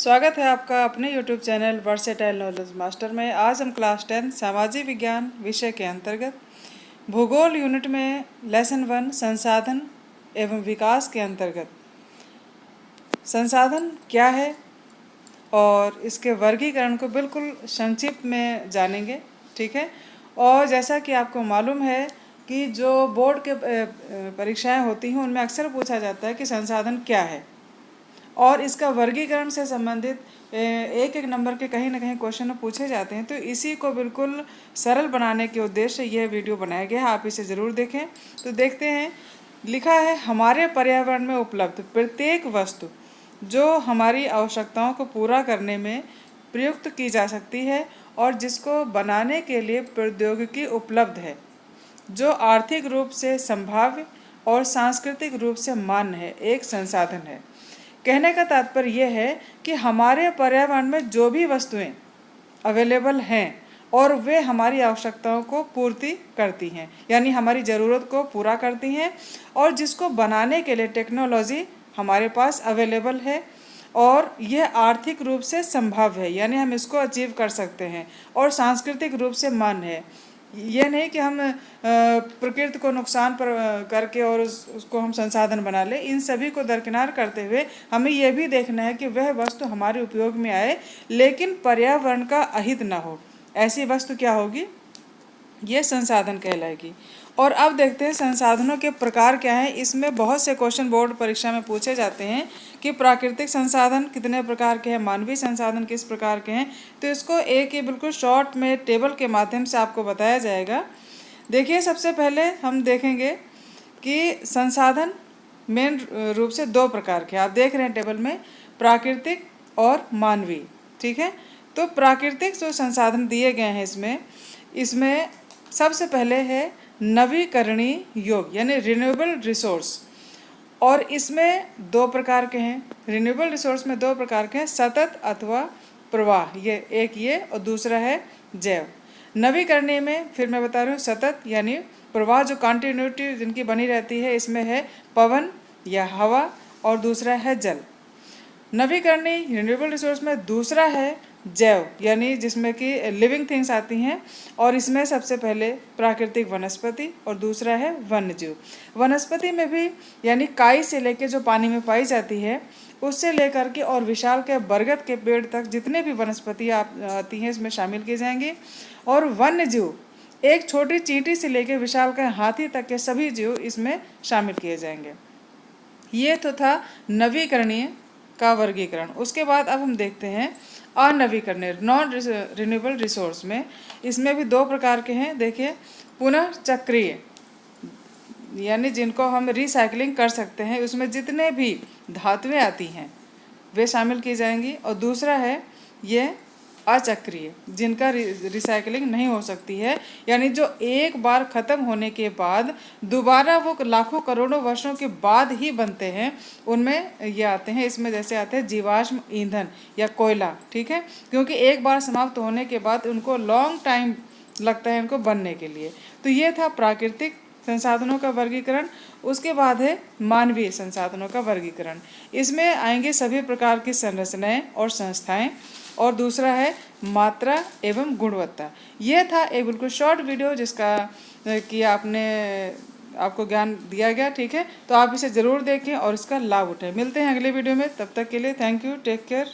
स्वागत है आपका अपने YouTube channel versatile knowledge master में। आज हम क्लास 10 सामाजिक विज्ञान विषय के अंतर्गत भूगोल यूनिट में लेसन 1 संसाधन एवं विकास के अंतर्गत संसाधन क्या है और इसके वर्गीकरण को बिल्कुल संक्षिप्त में जानेंगे। ठीक है। और जैसा कि आपको मालूम है कि जो बोर्ड के परीक्षाएं होती हैं उनमें अक्सर पूछा जाता है कि संसाधन क्या है, और इसका वर्गीकरण से संबंधित एक एक नंबर के कहीं ना कहीं क्वेश्चन पूछे जाते हैं। तो इसी को बिल्कुल सरल बनाने के उद्देश्य से यह वीडियो बनाया गया है। आप इसे ज़रूर देखें। तो देखते हैं, लिखा है हमारे पर्यावरण में उपलब्ध प्रत्येक वस्तु जो हमारी आवश्यकताओं को पूरा करने में प्रयुक्त की जा सकती है और जिसको बनाने के लिए प्रौद्योगिकी उपलब्ध है, जो आर्थिक रूप से संभाव्य और सांस्कृतिक रूप से मान्य है, एक संसाधन है। कहने का तात्पर्य यह है कि हमारे पर्यावरण में जो भी वस्तुएं अवेलेबल हैं और वे हमारी आवश्यकताओं को पूर्ति करती हैं, यानी हमारी ज़रूरत को पूरा करती हैं, और जिसको बनाने के लिए टेक्नोलॉजी हमारे पास अवेलेबल है और यह आर्थिक रूप से संभव है, यानी हम इसको अचीव कर सकते हैं, और सांस्कृतिक रूप से मान्य है। ये नहीं कि हम प्रकृति को नुकसान पर करके और उसको हम संसाधन बना लें। इन सभी को दरकिनार करते हुए हमें यह भी देखना है कि वह वस्तु हमारे उपयोग में आए लेकिन पर्यावरण का अहित ना हो। ऐसी वस्तु क्या होगी? ये संसाधन कहलाएगी। और अब देखते हैं संसाधनों के प्रकार क्या हैं। इसमें बहुत से क्वेश्चन बोर्ड परीक्षा में पूछे जाते हैं कि प्राकृतिक संसाधन कितने प्रकार के हैं, मानवीय संसाधन किस प्रकार के हैं। तो इसको एक ही बिल्कुल शॉर्ट में टेबल के माध्यम से आपको बताया जाएगा। देखिए, सबसे पहले हम देखेंगे कि संसाधन मेन रूप से दो प्रकार के आप देख रहे हैं टेबल में, प्राकृतिक और मानवीय। ठीक है। तो प्राकृतिक जो संसाधन दिए गए हैं इसमें सबसे पहले है नवीकरणीय योग्य, यानी रिन्यूएबल रिसोर्स। और इसमें दो प्रकार के हैं। रिन्यूएबल रिसोर्स में दो प्रकार के हैं, सतत अथवा प्रवाह, ये और दूसरा है जैव। नवीकरणीय में फिर मैं बता रही हूँ सतत यानी प्रवाह, जो कंटिन्यूटी जिनकी बनी रहती है, इसमें है पवन या हवा, और दूसरा है जल। नवीकरणीय रिन्यूएबल रिसोर्स में दूसरा है जैव, यानी जिसमें कि लिविंग थिंग्स आती हैं, और इसमें सबसे पहले प्राकृतिक वनस्पति और दूसरा है वन्यजीव। वनस्पति में भी यानी काई से लेकर जो पानी में पाई जाती है उससे लेकर के और विशाल के बरगद के पेड़ तक जितने भी वनस्पति आती हैं इसमें शामिल किए जाएंगे। और वन्यजीव एक छोटी चींटी से लेकर विशाल का हाथी तक के सभी जीव इसमें शामिल किए जाएंगे। ये तो था नवीकरणीय का वर्गीकरण। उसके बाद अब हम देखते हैं अनवीकरणीय नॉन रिन्यूएबल रिसोर्स में। इसमें भी दो प्रकार के हैं। देखिए, पुनः चक्रीय यानी जिनको हम रिसाइकलिंग कर सकते हैं, उसमें जितने भी धातुएं आती हैं वे शामिल की जाएंगी। और दूसरा है ये अचक्रीय, जिनका रिसाइकलिंग नहीं हो सकती है, यानी जो एक बार ख़त्म होने के बाद दोबारा वो लाखों करोड़ों वर्षों के बाद ही बनते हैं। उनमें ये आते हैं, इसमें जैसे आते हैं जीवाश्म ईंधन या कोयला। ठीक है। क्योंकि एक बार समाप्त होने के बाद उनको लॉन्ग टाइम लगता है इनको बनने के लिए। तो ये था प्राकृतिक संसाधनों का वर्गीकरण। उसके बाद है मानवीय संसाधनों का वर्गीकरण। इसमें आएंगे सभी प्रकार की संरचनाएं और संस्थाएं, और दूसरा है मात्रा एवं गुणवत्ता। यह था एक बिल्कुल शॉर्ट वीडियो जिसका कि आपको ज्ञान दिया गया। ठीक है। तो आप इसे ज़रूर देखें और इसका लाभ उठाएं। मिलते हैं अगले वीडियो में, तब तक के लिए थैंक यू, टेक केयर।